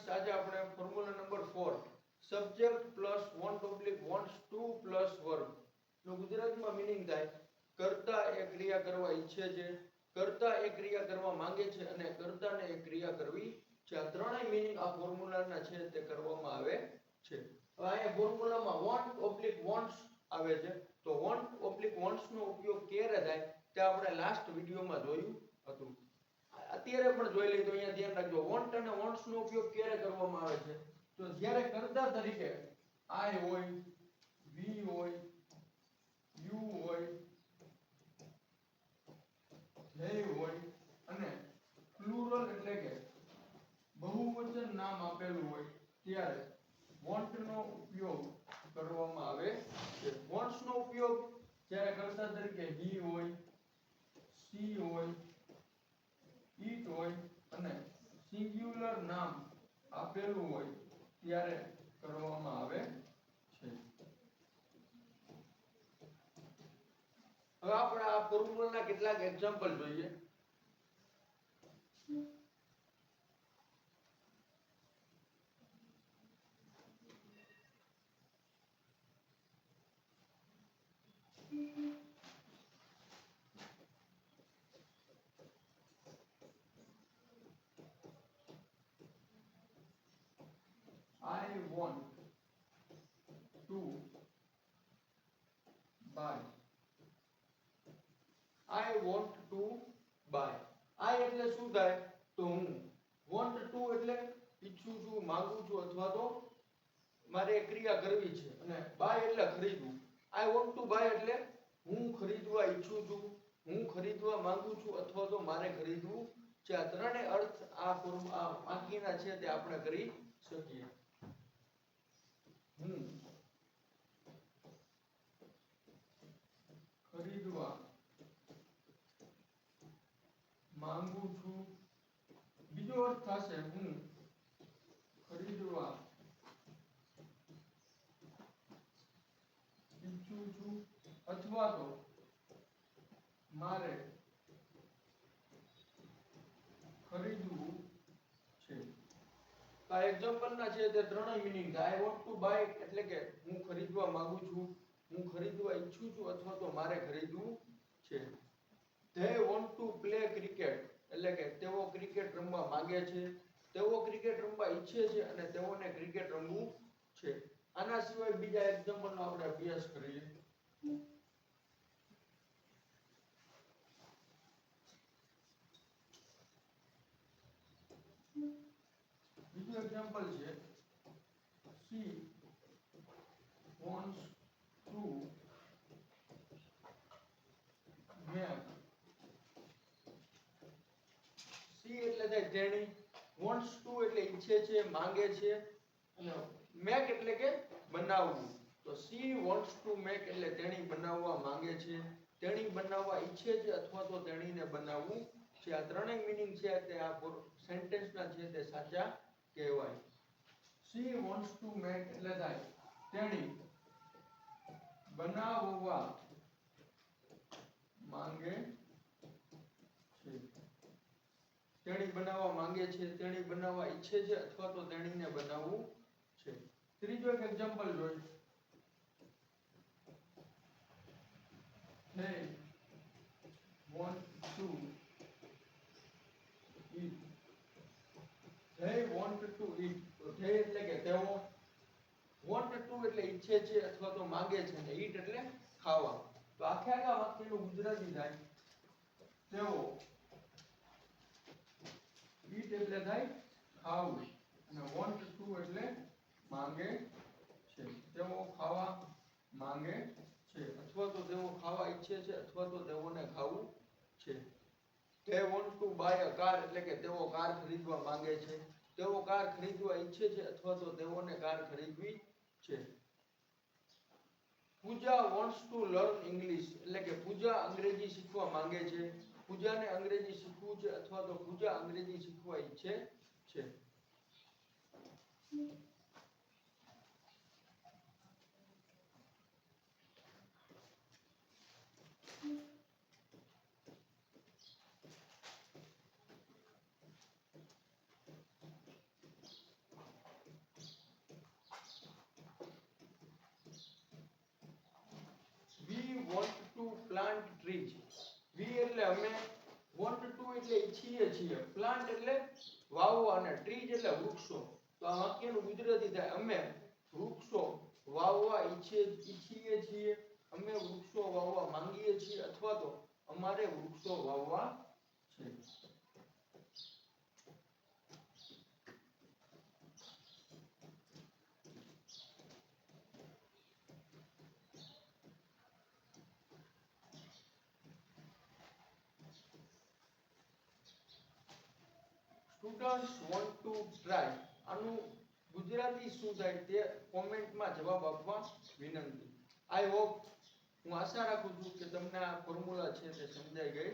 Students આજે આપણે formula number 4 subject plus want oblique wants to plus verb નો ગુજરાતીમાં મીનિંગ થાય કર્તા એ ક્રિયા કરવા ઈચ્છે છે, કર્તા એ ક્રિયા કરવા માંગે છે અને કર્તાને એ ક્રિયા કરવી છે. આ ત્રણેય મીનિંગ આ ફોર્મ્યુલાના છે તે કરવામાં આવે છે. હવે અહીંયા ફોર્મ્યુલામાં વોન્ટ ઓબ્લિક વોન્ટ્સ આવે છે તો વોન્ટ ઓબ્લિક વોન્ટ્સ નો ઉપયોગ ક્યારે થાય તે આપણે લાસ્ટ વિડિયોમાં જોયું હતું. અત્યારે પણ જોઈ લઈએ તો અહીંયા ધ્યાન રાખજો વોન્ટ અને વોન્ટ્સ નો ઉપયોગ ક્યારે કરવામાં આવે છે તો જ્યારે કર્તા તરીકે I હોય, we હોય, you હોય, they હોય અને પ્લુરલ એટલે કે બહુવચન નામ આપેલું હોય ત્યારે વોન્ટ નો ઉપયોગ કરવામાં આવે છે. વોન્ટ્સ નો ઉપયોગ જ્યારે કર્તા તરીકે he હોય, she હોય, it હોય અને સિંગ્યુલર નામ આપેલું હોય ત્યારે કરવામાં આવે છે. હવે આપણે આ ફોર્મ્યુલાના કેટલાક એક્ઝામ્પલ જોઈએ. I want to buy. I want to buy. I એટલે શું થાય તો હું, want to એટલે ઈચ્છું છું, માંગુ છું અથવા તો મારે ક્રિયા કરવી છે અને buy એટલે ખરીદવું. I want to buy એટલે હું ખરીદવા ઈચ્છું છું, હું ખરીદવા માંગુ છું અથવા તો મારે ખરીદવું છે. આ ત્રણેય અર્થ આ વાક્યના છે તે આપણે કરી શકીએ. હું ખરીદવા માંગુ છું. બીજો અર્થ થશે હું ખરીદવા ઈચ્છું છું અથવા તો મારે ખરીદવું છે. આ એક્ઝામ્પલના છે તે ત્રણેય મીનિંગ થાય. I want to buy એટલે કે હું ખરીદવા માંગુ છું, હું ખરીદવા ઈચ્છું છું અથવા તો મારે ખરીદવું છે. They want to play cricket એટલે કે તેઓ ક્રિકેટ રમવા માંગે છે, તેઓ ક્રિકેટ રમવા ઈચ્છે છે અને તેઓને ક્રિકેટ રમવું છે. આના સિવાય બીજા એક્ઝામ્પલનો આપણે અભ્યાસ કરીએ. બીજું એક્ઝામ્પલ છે she wants to make. she એટલે થાય તેણી, wants to એટલે ઈચ્છે છે, માંગે છે અને make એટલે કે બનાવવું. તો she wants to make એટલે તેણી બનાવવા માંગે છે, તેણી બનાવવા ઈચ્છે છે અથવા તો તેણીને બનાવવું છે. આ ત્રણેય મીનિંગ છે તે આ સેન્ટેન્સના છે તે સાચા કહેવાય. she wants to make એટલે થાય તેણી બનાવવા માંગે છે, તેણી બનાવવા માંગે છે, તેણી બનાવવા ઈચ્છે છે અથવા તો તેણીને બનાવવું છે. ત્રીજો એક એક્ઝામ્પલ જોઈએ. They want to eat. They want to eat. તો they એટલે કે તેઓ, want to એટલે ઈચ્છે છે અથવા તો માંગે છે અને eat એટલે ખાવા. તો આખે આખા વાક્યનું ગુજરાતી થાય તેઓ, eat એટલે થાય ખાવું અને want to એટલે માંગે છે. તેઓ ખાવા માંગે છે અથવા તો તેઓ ખાવા ઈચ્છે છે અથવા તો તેઓને ખાવું છે. They want to buy a car એટલે કે તેઓ કાર ખરીદવા માંગે છે, તેઓ કાર ખરીદવા ઈચ્છે છે અથવા તો તેઓને કાર ખરીદવી છે. પૂજા wants to learn English એટલે કે પૂજા અંગ્રેજી શીખવા માંગે છે, પૂજાને અંગ્રેજી શીખવું છે અથવા તો પૂજા અંગ્રેજી શીખવા ઈચ્છે છે. Plant trees. વી એટલે અમે, વોન્ટ ટુ એટલે ઈચ્છીએ છીએ, પ્લાન્ટ એટલે વાવવા અને ટ્રીઝ એટલે વૃક્ષો. તો આ વાક્યનું ગુજરાતી થાય અમે વૃક્ષો વાવવા ઈચ્છીએ છીએ, અમે વૃક્ષો વાવવા માંગીએ છીએ, અથવા તો અમારે વૃક્ષો વાવવા છે. Students want to try. આનું ગુજરાતી શું થાય તે કોમેન્ટમાં જવાબ આપવા વિનંતી. આઈ હોપ, હું આશા રાખું છું કે તમને આ ફોર્મ્યુલા છે તે સમજાઈ ગઈ